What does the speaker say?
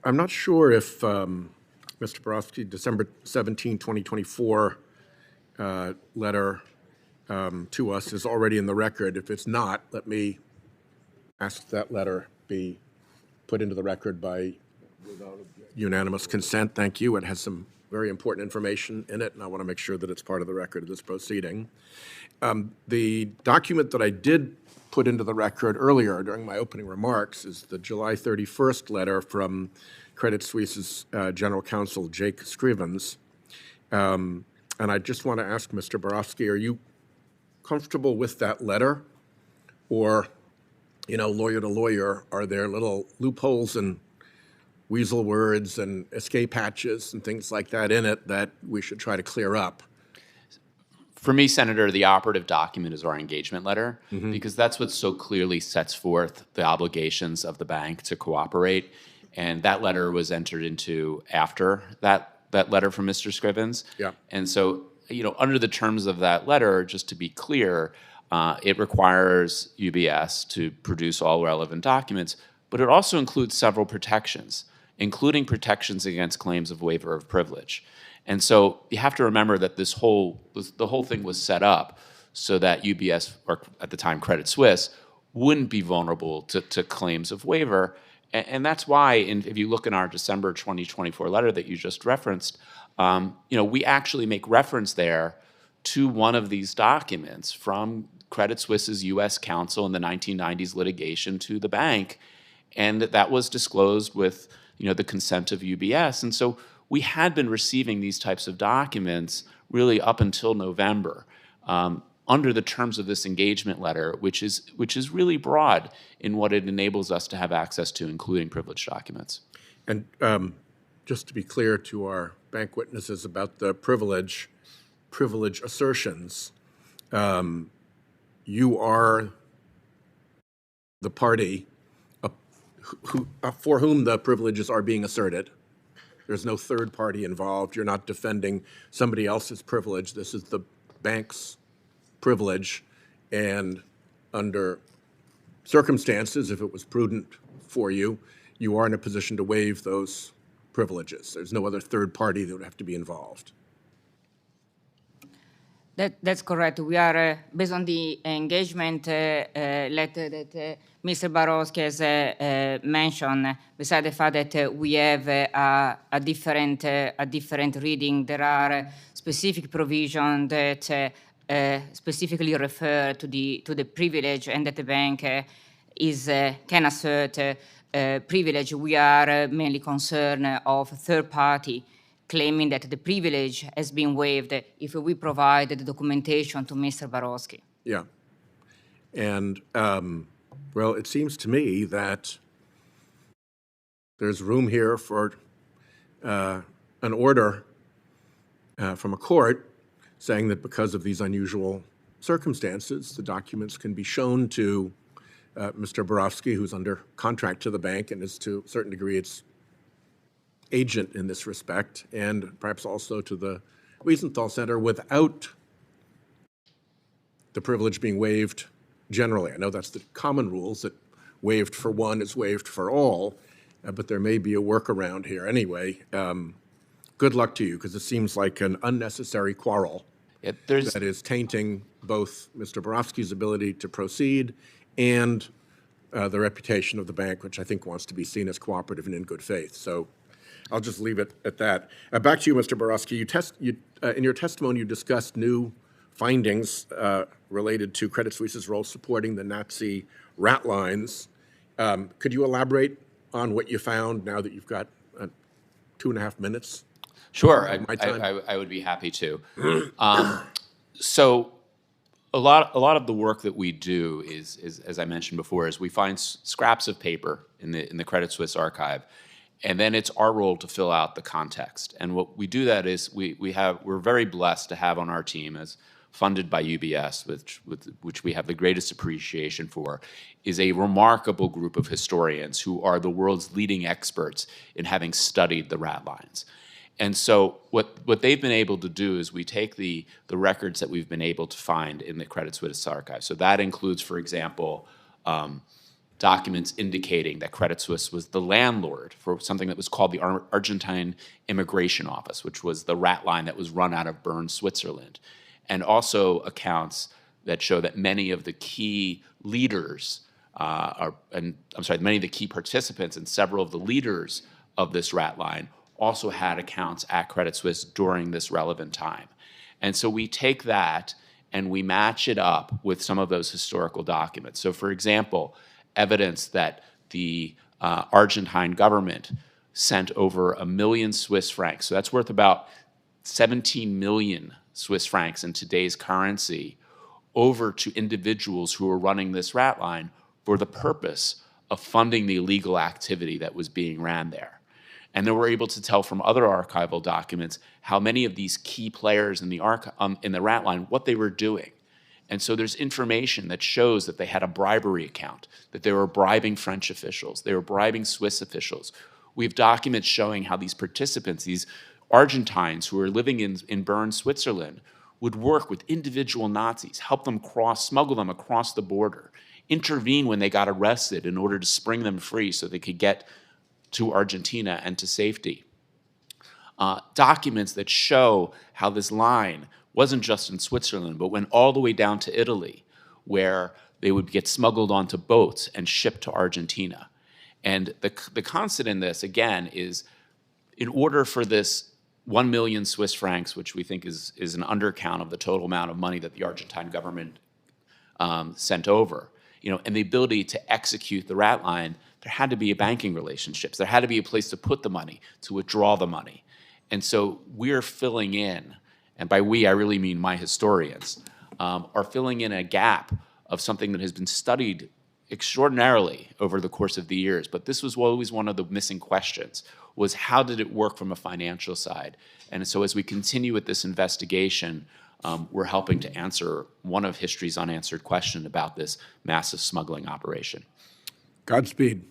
I'm not sure if Mr. Borowski, December 17, 2024 letter to us is already in the record. If it's not, let me ask that letter be put into the record by unanimous consent. Thank you. It has some very important information in it, and I want to make sure that it's part of the record of this proceeding. The document that I did put into the record earlier during my opening remarks is the July 31st letter from Credit Suisse's General Counsel, Jake Scrivens. And I just want to ask Mr. Borowski, are you comfortable with that letter? Or, you know, lawyer to lawyer, are there little loopholes and weasel words and escape hatches and things like that in it that we should try to clear up? For me, Senator, the operative document is our engagement letter, because that's what so clearly sets forth the obligations of the bank to cooperate. And that letter was entered into after that letter from Mr. Scrivens. Yeah. And so, you know, under the terms of that letter, just to be clear, it requires UBS to produce all relevant documents, but it also includes several protections, including protections against claims of waiver of privilege. And so you have to remember that the whole thing was set up so that UBS, or at the time Credit Suisse, wouldn't be vulnerable to claims of waiver. And that's why, if you look in our December 2024 letter that you just referenced, you know, we actually make reference there to one of these documents from Credit Suisse's U.S. counsel in the 1990s litigation to the bank, and that was disclosed with, you know, the consent of UBS. And so we had been receiving these types of documents really up until November under the terms of this engagement letter, which is really broad in what it enables us to have access to, including privileged documents. And just to be clear to our bank witnesses about the privilege assertions, you are the party for whom the privileges are being asserted. There's no third party involved. You're not defending somebody else's privilege. This is the bank's privilege, and under circumstances, if it was prudent for you, you are in a position to waive those privileges. There's no other third party that would have to be involved. That's correct. We are, based on the engagement letter that Mr. Borowski has mentioned, besides the fact that we have a different reading, there are specific provisions that specifically refer to the privilege, and that the bank can assert privilege. We are mainly concerned of third party claiming that the privilege has been waived if we provide the documentation to Mr. Borowski. Yeah. And, well, it seems to me that there's room here for an order from a court saying that because of these unusual circumstances, the documents can be shown to Mr. Borowski, who's under contract to the bank and is to a certain degree its agent in this respect, and perhaps also to the Wiesenthal Center without the privilege being waived generally. I know that's the common rules, that waived for one is waived for all, but there may be a workaround here. Anyway, good luck to you, because it seems like an unnecessary quarrel that is tainting both Mr. Borowski's ability to proceed and the reputation of the bank, which I think wants to be seen as cooperative and in good faith. So I'll just leave it at that. Back to you, Mr. Borowski. In your testimony, you discussed new findings related to Credit Suisse's role supporting the Nazi rat lines. Could you elaborate on what you found now that you've got 2.5 minutes? Sure, I would be happy to. So a lot of the work that we do is, as I mentioned before, is we find scraps of paper in the Credit Suisse archive, and then it's our role to fill out the context. And what we do that is we're very blessed to have on our team, as funded by UBS, which we have the greatest appreciation for, is a remarkable group of historians who are the world's leading experts in having studied the rat lines. And so what they've been able to do is we take the records that we've been able to find in the Credit Suisse archive. So that includes, for example, documents indicating that Credit Suisse was the landlord for something that was called the Argentine Immigration Office, which was the rat line that was run out of Bern, Switzerland, and also accounts that show that many of the key leaders, many of the key participants and several of the leaders of this rat line also had accounts at Credit Suisse during this relevant time. And so we take that and we match it up with some of those historical documents. So for example, evidence that the Argentine government sent over 1 million Swiss francs. So that's worth about 17 million Swiss francs in today's currency over to individuals who were running this rat line for the purpose of funding the illegal activity that was being ran there. And then we're able to tell from other archival documents how many of these key players in the rat line, what they were doing. And so there's information that shows that they had a bribery account, that they were bribing French officials, they were bribing Swiss officials. We have documents showing how these participants, these Argentines who were living in Bern, Switzerland, would work with individual Nazis, help them smuggle them across the border, intervene when they got arrested in order to spring them free so they could get to Argentina and to safety. Documents that show how this line wasn't just in Switzerland, but went all the way down to Italy, where they would get smuggled onto boats and shipped to Argentina. And the constant in this, again, is in order for this 1 million Swiss francs, which we think is an undercount of the total amount of money that the Argentine government sent over, and the ability to execute the rat line, there had to be banking relationships. There had to be a place to put the money, to withdraw the money. And so we're filling in, and by we, I really mean my historians, are filling in a gap of something that has been studied extraordinarily over the course of the years. But this was always one of the missing questions, was how did it work from a financial side? And so as we continue with this investigation, we're helping to answer one of history's unanswered questions about this massive smuggling operation. Godspeed.